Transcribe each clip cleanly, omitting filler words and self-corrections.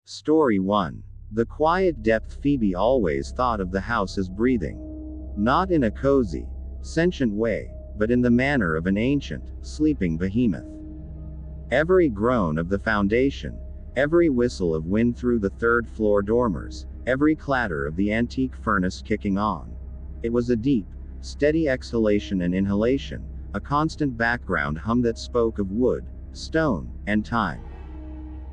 Story 1. The quiet depth. Phoebe always thought of the house as breathing. Not in a cozy, sentient way, but in the manner of an ancient, sleeping behemoth. Every groan of the foundation, every whistle of wind through the third-floor dormers, every clatter of the antique furnace kicking on. It was a deep, steady exhalation and inhalation, a constant background hum that spoke of wood, stone, and time.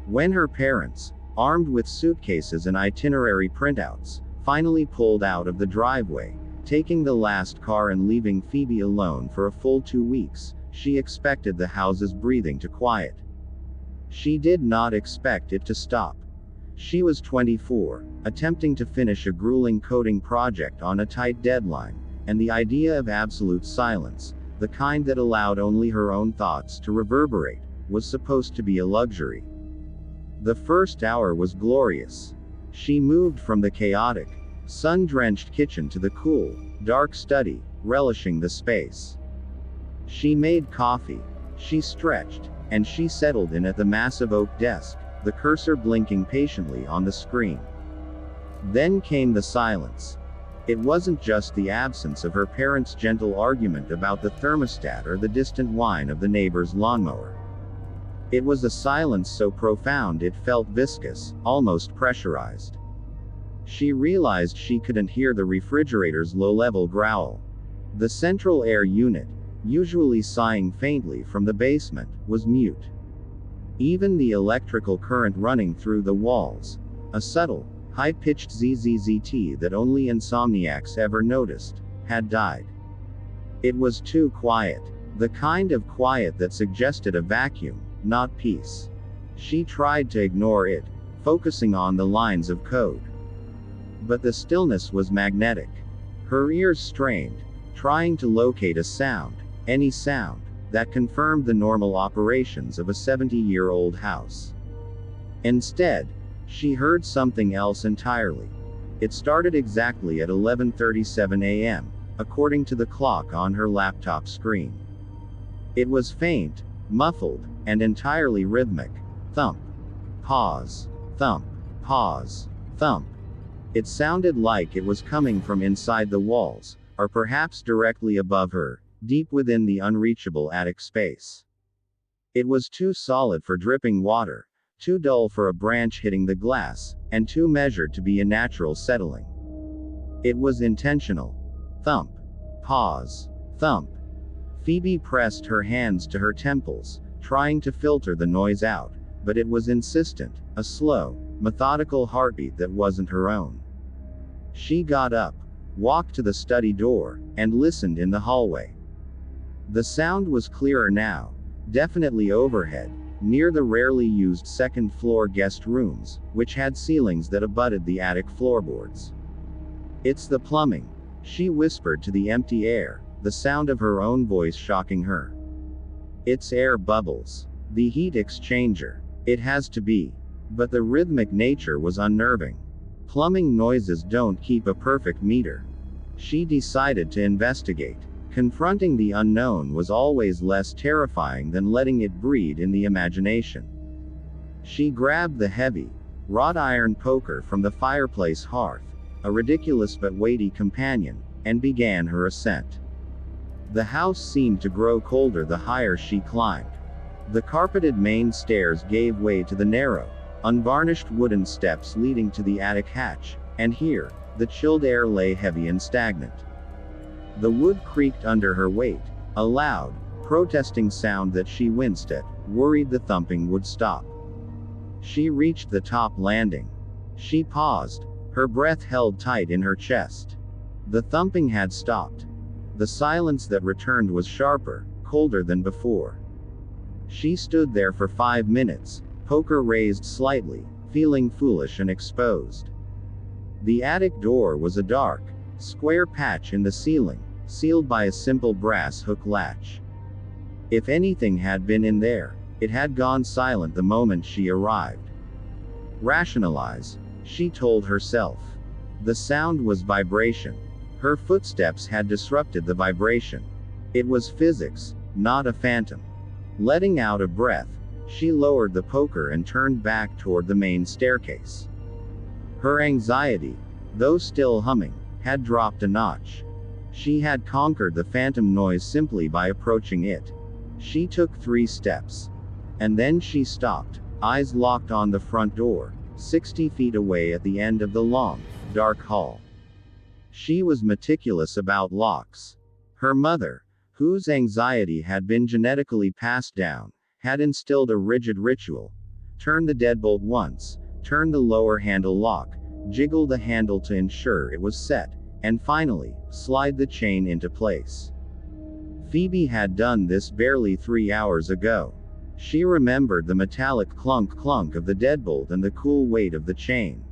When her parents, armed with suitcases and itinerary printouts, finally pulled out of the driveway, taking the last car and leaving Phoebe alone for a full 2 weeks, she expected the house's breathing to quiet. She did not expect it to stop. She was 24, attempting to finish a grueling coding project on a tight deadline, and the idea of absolute silence, the kind that allowed only her own thoughts to reverberate, was supposed to be a luxury. The first hour was glorious. She moved from the chaotic, sun-drenched kitchen to the cool, dark study, relishing the space. She made coffee, she stretched, and she settled in at the massive oak desk, the cursor blinking patiently on the screen. Then came the silence. It wasn't just the absence of her parents' gentle argument about the thermostat or the distant whine of the neighbor's lawnmower. It was a silence so profound it felt viscous, almost pressurized. She realized she couldn't hear the refrigerator's low-level growl. The central air unit, usually sighing faintly from the basement, was mute. Even the electrical current running through the walls, a subtle, high-pitched zzzzt that only insomniacs ever noticed, had died. It was too quiet. The kind of quiet that suggested a vacuum, not peace. She tried to ignore it, focusing on the lines of code. But the stillness was magnetic. Her ears strained, trying to locate a sound, any sound, that confirmed the normal operations of a 70-year-old house. Instead, she heard something else entirely. It started exactly at 11:37 a.m., according to the clock on her laptop screen. It was faint, muffled, and entirely rhythmic. Thump. Pause. Thump. Pause. Thump. It sounded like it was coming from inside the walls, or perhaps directly above her, deep within the unreachable attic space. It was too solid for dripping water, too dull for a branch hitting the glass, and too measured to be a natural settling. It was intentional. Thump. Pause. Thump. Phoebe pressed her hands to her temples, trying to filter the noise out, but it was insistent, a slow, methodical heartbeat that wasn't her own. She got up, walked to the study door, and listened in the hallway. The sound was clearer now, definitely overhead, near the rarely used second-floor guest rooms, which had ceilings that abutted the attic floorboards. "It's the plumbing," she whispered to the empty air, the sound of her own voice shocking her. "It's air bubbles. The heat exchanger. It has to be." But the rhythmic nature was unnerving. Plumbing noises don't keep a perfect meter. She decided to investigate. Confronting the unknown was always less terrifying than letting it breed in the imagination. She grabbed the heavy, wrought iron poker from the fireplace hearth, a ridiculous but weighty companion, and began her ascent. The house seemed to grow colder the higher she climbed. The carpeted main stairs gave way to the narrow, unvarnished wooden steps leading to the attic hatch, and here, the chilled air lay heavy and stagnant. The wood creaked under her weight, a loud, protesting sound that she winced at, worried the thumping would stop. She reached the top landing. She paused, her breath held tight in her chest. The thumping had stopped. The silence that returned was sharper, colder than before. She stood there for 5 minutes, poker raised slightly, feeling foolish and exposed. The attic door was a dark, square patch in the ceiling, sealed by a simple brass hook latch. If anything had been in there, it had gone silent the moment she arrived. Rationalize, she told herself. The sound was vibration. Her footsteps had disrupted the vibration. It was physics, not a phantom. Letting out a breath, She lowered the poker and turned back toward the main staircase. Her anxiety, though still humming, had dropped a notch. She had conquered the phantom noise simply by approaching it. She took 3 steps. And then she stopped, eyes locked on the front door, 60 feet away at the end of the long, dark hall. She was meticulous about locks. Her mother, whose anxiety had been genetically passed down, had instilled a rigid ritual. Turn the deadbolt once, turn the lower handle lock, jiggle the handle to ensure it was set, and finally, slide the chain into place. Phoebe had done this barely 3 hours ago. She remembered the metallic clunk of the deadbolt and the cool weight of the chain.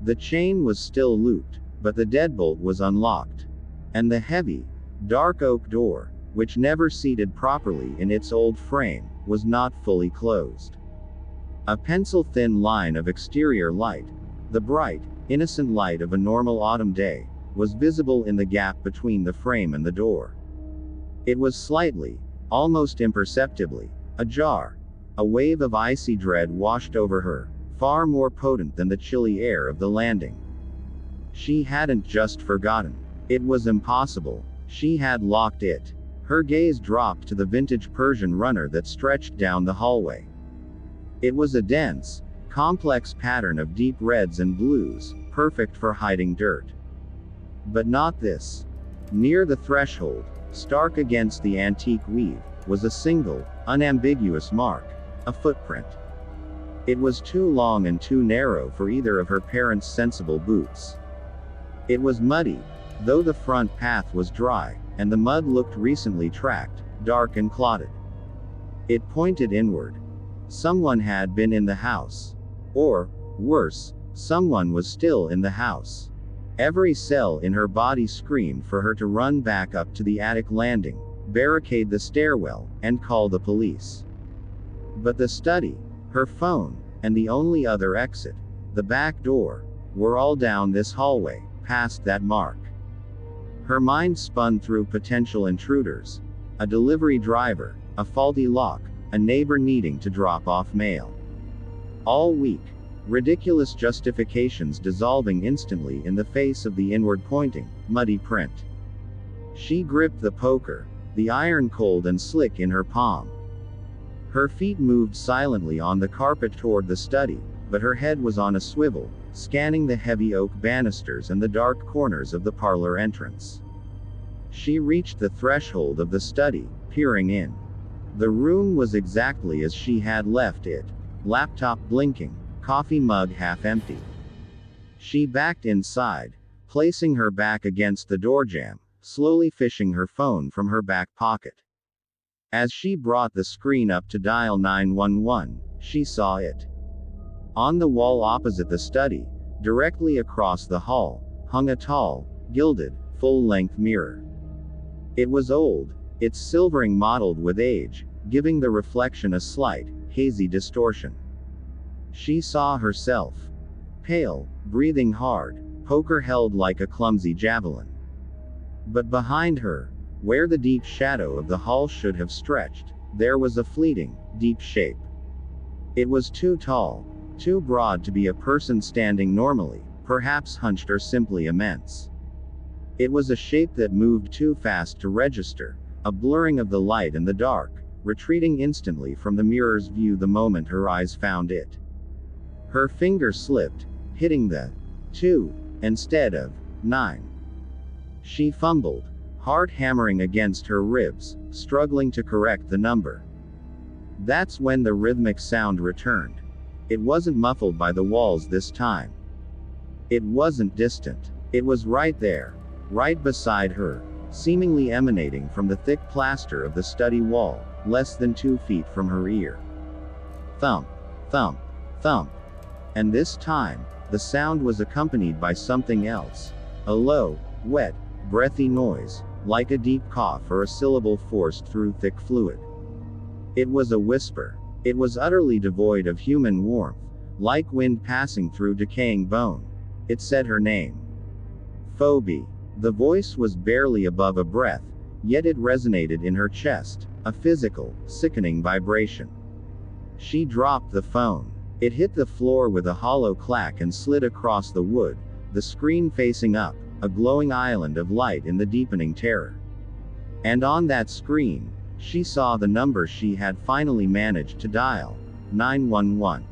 The chain was still looped, but the deadbolt was unlocked. And the heavy, dark oak door, which never seated properly in its old frame, was not fully closed. A pencil-thin line of exterior light, the bright, innocent light of a normal autumn day, was visible in the gap between the frame and the door. It was slightly, almost imperceptibly, ajar. A wave of icy dread washed over her, far more potent than the chilly air of the landing. She hadn't just forgotten. It was impossible. She had locked it. Her gaze dropped to the vintage Persian runner that stretched down the hallway. It was a dense, complex pattern of deep reds and blues, perfect for hiding dirt. But not this. Near the threshold, stark against the antique weave, was a single, unambiguous mark, a footprint. It was too long and too narrow for either of her parents' sensible boots. It was muddy, though the front path was dry, and the mud looked recently tracked, dark and clotted. It pointed inward. Someone had been in the house. Or, worse, someone was still in the house. Every cell in her body screamed for her to run back up to the attic landing, barricade the stairwell, and call the police. But the study, her phone, and the only other exit, the back door, were all down this hallway, past that mark. Her mind spun through potential intruders. A delivery driver, a faulty lock, a neighbor needing to drop off mail. All weak, ridiculous justifications dissolving instantly in the face of the inward-pointing, muddy print. She gripped the poker, the iron cold and slick in her palm. Her feet moved silently on the carpet toward the study, but her head was on a swivel, scanning the heavy oak banisters and the dark corners of the parlor entrance. She reached the threshold of the study, peering in. The room was exactly as she had left it, laptop blinking, coffee mug half empty. She backed inside, placing her back against the doorjamb, slowly fishing her phone from her back pocket. As she brought the screen up to dial 911, she saw it. On the wall opposite the study, directly across the hall, hung a tall, gilded, full-length mirror. It was old, its silvering mottled with age, giving the reflection a slight, hazy distortion. She saw herself. Pale, breathing hard, poker held like a clumsy javelin. But behind her, where the deep shadow of the hall should have stretched, there was a fleeting, deep shape. It was too tall, too broad to be a person standing normally, perhaps hunched or simply immense. It was a shape that moved too fast to register, a blurring of the light and the dark, retreating instantly from the mirror's view the moment her eyes found it. Her finger slipped, hitting the 2 instead of 9. She fumbled, heart hammering against her ribs, struggling to correct the number. That's when the rhythmic sound returned. It wasn't muffled by the walls this time. It wasn't distant. It was right there, right beside her, seemingly emanating from the thick plaster of the study wall, less than 2 feet from her ear. Thump, thump, thump. And this time, the sound was accompanied by something else. A low, wet, breathy noise, like a deep cough or a syllable forced through thick fluid. It was a whisper. It was utterly devoid of human warmth, like wind passing through decaying bone. It said her name. Phoebe. The voice was barely above a breath, yet it resonated in her chest, a physical, sickening vibration. She dropped the phone. It hit the floor with a hollow clack and slid across the wood, the screen facing up, a glowing island of light in the deepening terror. And on that screen, she saw the number she had finally managed to dial: 911.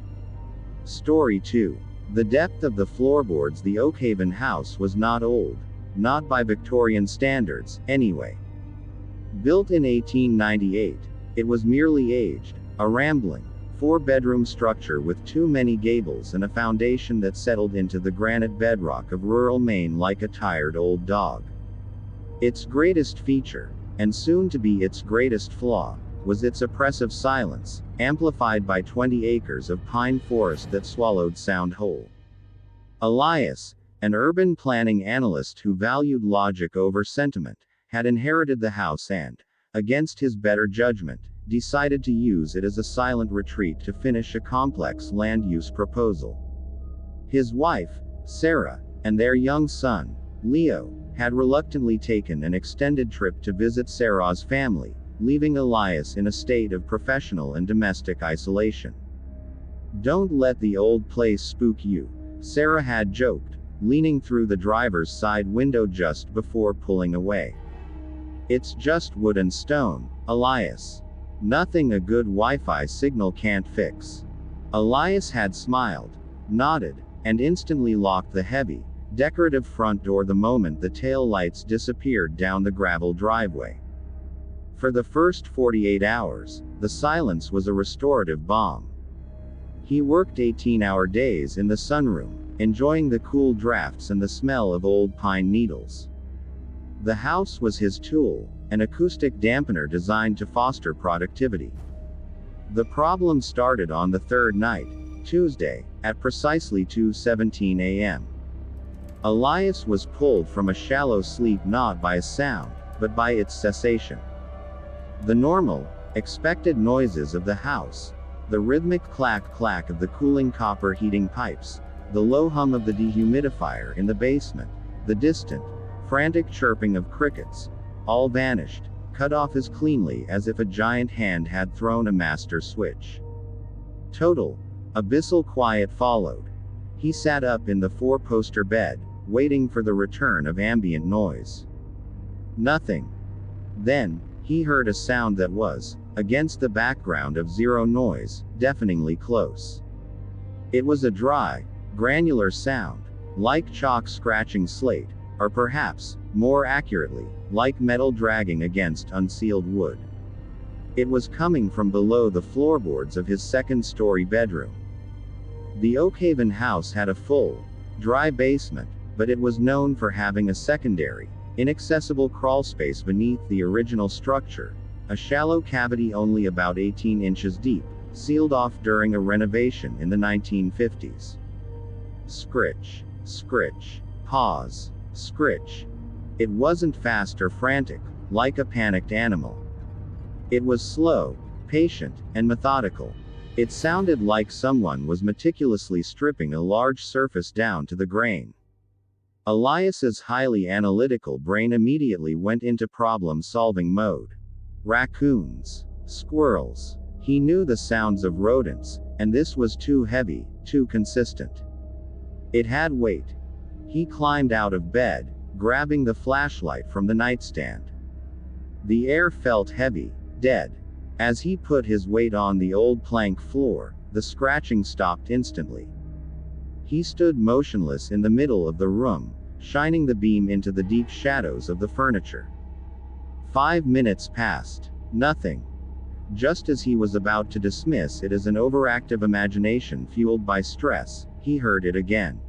Story 2. The depth of the floorboards. The Oakhaven house was not old. Not by Victorian standards, anyway. Built in 1898, it was merely aged, a rambling, 4-bedroom structure with too many gables and a foundation that settled into the granite bedrock of rural Maine like a tired old dog. Its greatest feature, and soon to be its greatest flaw, was its oppressive silence, amplified by 20 acres of pine forest that swallowed sound whole. Elias, an urban planning analyst who valued logic over sentiment, had inherited the house and, against his better judgment, decided to use it as a silent retreat to finish a complex land use proposal. His wife, Sarah, and their young son, Leo, had reluctantly taken an extended trip to visit Sarah's family, leaving Elias in a state of professional and domestic isolation. "Don't let the old place spook you," Sarah had joked, leaning through the driver's side window just before pulling away. "It's just wood and stone, Elias. Nothing a good Wi-Fi signal can't fix." Elias had smiled, nodded, and instantly locked the heavy, decorative front door the moment the tail lights disappeared down the gravel driveway. For the first 48 hours, the silence was a restorative balm. He worked 18-hour days in the sunroom, enjoying the cool drafts and the smell of old pine needles. The house was his tool, an acoustic dampener designed to foster productivity. The problem started on the third night, Tuesday, at precisely 2:17 a.m. Elias was pulled from a shallow sleep not by a sound, but by its cessation. The normal, expected noises of the house, the rhythmic clack-clack of the cooling copper heating pipes, the low hum of the dehumidifier in the basement, the distant, frantic chirping of crickets, all vanished, cut off as cleanly as if a giant hand had thrown a master switch. Total, abyssal quiet followed. He sat up in the 4-poster bed, waiting for the return of ambient noise. Nothing. Then, he heard a sound that was, against the background of zero noise, deafeningly close. It was a dry, granular sound, like chalk scratching slate, or perhaps, more accurately, like metal dragging against unsealed wood. It was coming from below the floorboards of his second-story bedroom. The Oakhaven house had a full, dry basement, but it was known for having a secondary, inaccessible crawlspace beneath the original structure, a shallow cavity only about 18 inches deep, sealed off during a renovation in the 1950s. Scritch, scritch, pause, scritch. It wasn't fast or frantic, like a panicked animal. It was slow, patient, and methodical. It sounded like someone was meticulously stripping a large surface down to the grain. Elias's highly analytical brain immediately went into problem-solving mode. Raccoons. Squirrels. He knew the sounds of rodents, and this was too heavy, too consistent. It had weight. He climbed out of bed, grabbing the flashlight from the nightstand. The air felt heavy, dead. As he put his weight on the old plank floor, the scratching stopped instantly. He stood motionless in the middle of the room, shining the beam into the deep shadows of the furniture. 5 minutes passed. Nothing. Just as he was about to dismiss it as an overactive imagination fueled by stress, he heard it again.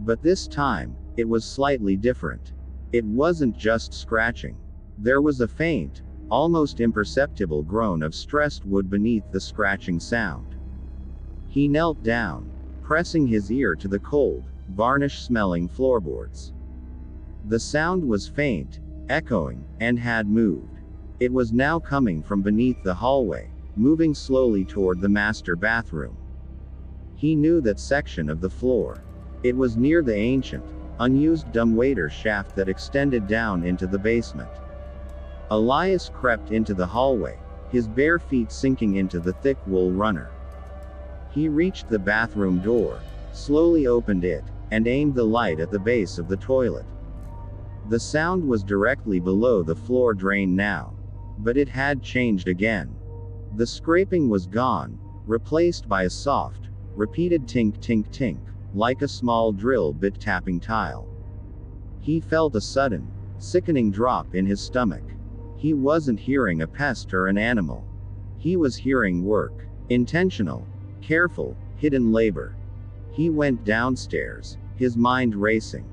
But this time, it was slightly different. It wasn't just scratching. There was a faint, almost imperceptible groan of stressed wood beneath the scratching sound. He knelt down, pressing his ear to the cold, varnish-smelling floorboards. The sound was faint, echoing, and had moved. It was now coming from beneath the hallway, moving slowly toward the master bathroom. He knew that section of the floor. It was near the ancient, unused dumbwaiter shaft that extended down into the basement. Elias crept into the hallway, his bare feet sinking into the thick wool runner. He reached the bathroom door, slowly opened it, and aimed the light at the base of the toilet. The sound was directly below the floor drain now. But it had changed again. The scraping was gone, replaced by a soft, repeated tink tink tink, like a small drill bit tapping tile. He felt a sudden, sickening drop in his stomach. He wasn't hearing a pest or an animal. He was hearing work. Intentional, careful, hidden labor. He went downstairs, his mind racing.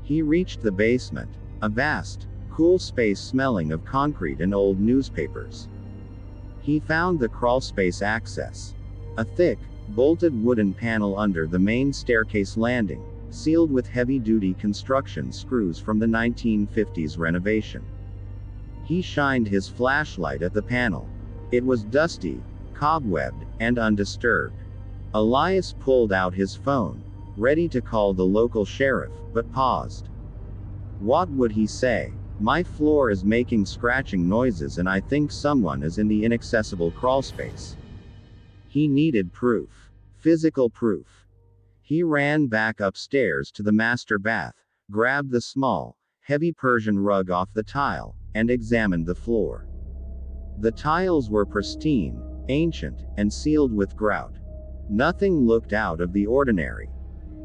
He reached the basement, a vast, cool space smelling of concrete and old newspapers. He found the crawlspace access. A thick, bolted wooden panel under the main staircase landing, sealed with heavy-duty construction screws from the 1950s renovation. He shined his flashlight at the panel. It was dusty, cobwebbed, and undisturbed. Elias pulled out his phone, ready to call the local sheriff, but paused. What would he say? My floor is making scratching noises and I think someone is in the inaccessible crawlspace. He needed proof. Physical proof. He ran back upstairs to the master bath, grabbed the small, heavy Persian rug off the tile, and examined the floor. The tiles were pristine, ancient, and sealed with grout. Nothing looked out of the ordinary.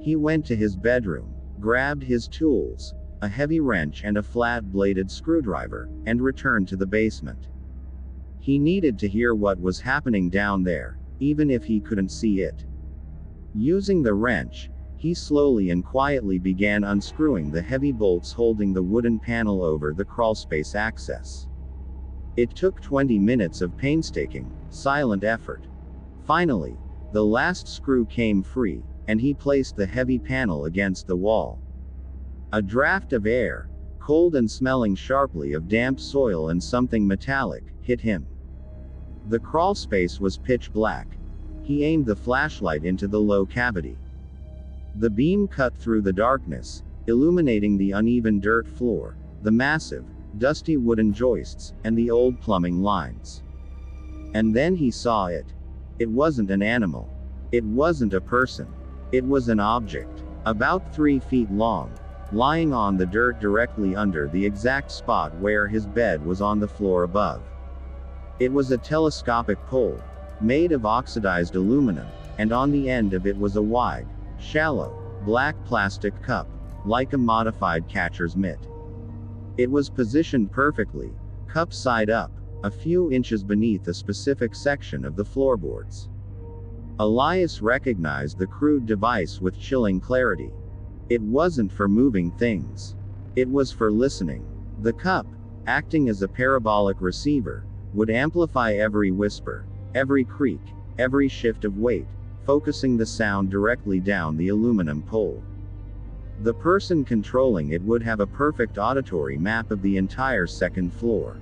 He went to his bedroom, grabbed his tools, a heavy wrench and a flat-bladed screwdriver, and returned to the basement. He needed to hear what was happening down there, even if he couldn't see it. Using the wrench, he slowly and quietly began unscrewing the heavy bolts holding the wooden panel over the crawlspace access. It took 20 minutes of painstaking, silent effort. Finally, the last screw came free, and he placed the heavy panel against the wall. A draft of air, cold and smelling sharply of damp soil and something metallic, hit him. The crawlspace was pitch black. He aimed the flashlight into the low cavity. The beam cut through the darkness, illuminating the uneven dirt floor, the massive, dusty wooden joists, and the old plumbing lines. And then he saw it. It wasn't an animal. It wasn't a person. It was an object, about 3 feet long, lying on the dirt directly under the exact spot where his bed was on the floor above. It was a telescopic pole, made of oxidized aluminum, and on the end of it was a wide, shallow, black plastic cup, like a modified catcher's mitt. It was positioned perfectly, cup side up, a few inches beneath a specific section of the floorboards. Elias recognized the crude device with chilling clarity. It wasn't for moving things. It was for listening. The cup, acting as a parabolic receiver, would amplify every whisper, every creak, every shift of weight, focusing the sound directly down the aluminum pole. The person controlling it would have a perfect auditory map of the entire second floor.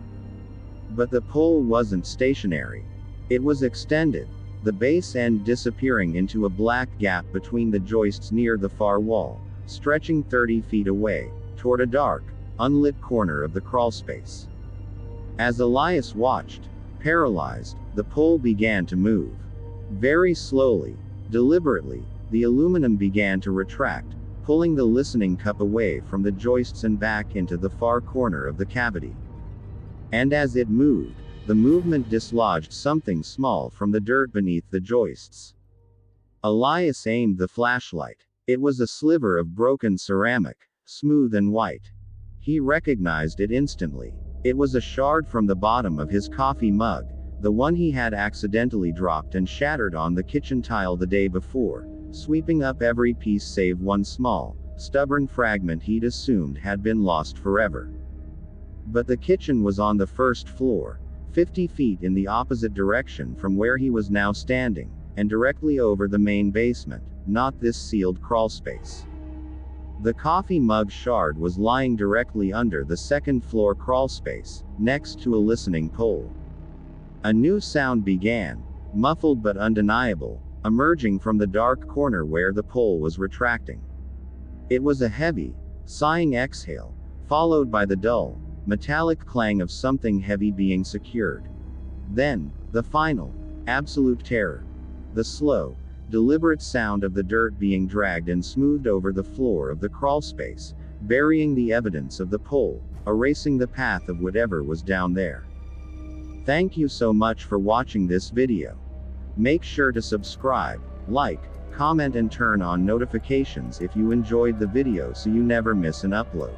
But the pole wasn't stationary. It was extended, the base end disappearing into a black gap between the joists near the far wall, stretching 30 feet away, toward a dark, unlit corner of the crawlspace. As Elias watched, paralyzed, the pole began to move. Very slowly, deliberately, the aluminum began to retract, pulling the listening cup away from the joists and back into the far corner of the cavity. And as it moved, the movement dislodged something small from the dirt beneath the joists. Elias aimed the flashlight. It was a sliver of broken ceramic, smooth and white. He recognized it instantly. It was a shard from the bottom of his coffee mug, the one he had accidentally dropped and shattered on the kitchen tile the day before, sweeping up every piece save one small, stubborn fragment he'd assumed had been lost forever. But the kitchen was on the first floor, 50 feet in the opposite direction from where he was now standing, and directly over the main basement, not this sealed crawlspace. The coffee mug shard was lying directly under the second floor crawlspace, next to a listening pole. A new sound began, muffled but undeniable, emerging from the dark corner where the pole was retracting. It was a heavy, sighing exhale, followed by the dull, metallic clang of something heavy being secured. Then, the final, absolute terror. The slow, deliberate sound of the dirt being dragged and smoothed over the floor of the crawlspace, burying the evidence of the pull, erasing the path of whatever was down there. Thank you so much for watching this video. Make sure to subscribe, like, comment and turn on notifications if you enjoyed the video so you never miss an upload.